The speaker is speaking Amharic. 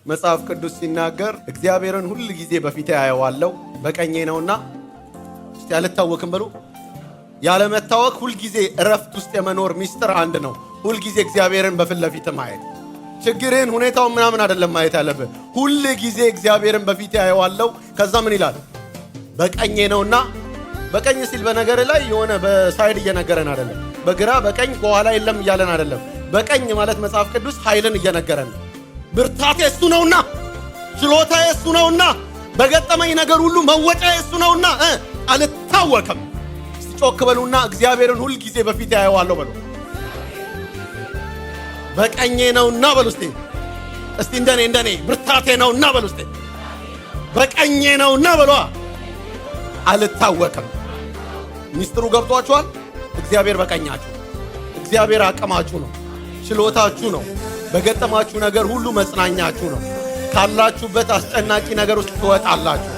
መጽሐፍ ቅዱስ ሲናገር እግዚአብሔርን ሁሉ ጊዜ በፊቴ አየዋለሁ በቀኜ ነውና እስቲ አልታወክም በሉ። ያለ መታወክ ሁሉ ጊዜ እረፍት ውስጥ የመኖር ሚስጥር አንድ ነው። ሁሉ ጊዜ እግዚአብሔርን በፊት ለፊት ማየት። ችግርን ሁኔታውን ምናምን አይደለም ማየት ያለብህ። ሁሉ ጊዜ እግዚአብሔርን በፊቴ አየዋለሁ። ከዛ ምን ይላል? በቀኜ ነውና። በቀኝ ሲል በነገር ላይ የሆነ በሳይድ እየነገረን አይደለም። በግራ በቀኝ በኋላ የለም እያለን አይደለም። በቀኝ ማለት መጽሐፍ ቅዱስ ኃይልን እየነገረን ነው። ብርታቴ እሱ ነውና፣ ችሎታዬ እሱ ነውና፣ በገጠመኝ ነገር ሁሉ መወጫዬ እሱ ነውና አልታወክም። እስቲ ጮክ በሉና እግዚአብሔርን ሁል ጊዜ በፊት ያየዋለሁ በሉ። በቀኜ ነውና በሉ እስቲ። እስቲ እንደኔ ብርታቴ ነውና በሉ እስቲ። በቀኜ ነውና በሉ። አልታወክም። ሚስጥሩ ገብቷችኋል? እግዚአብሔር በቀኛችሁ፣ እግዚአብሔር አቅማችሁ ነው፣ ችሎታችሁ ነው። በገጠማችሁ ነገር ሁሉ መጽናኛችሁ ነው። ካላችሁበት አስጨናቂ ነገር ውስጥ ትወጣላችሁ።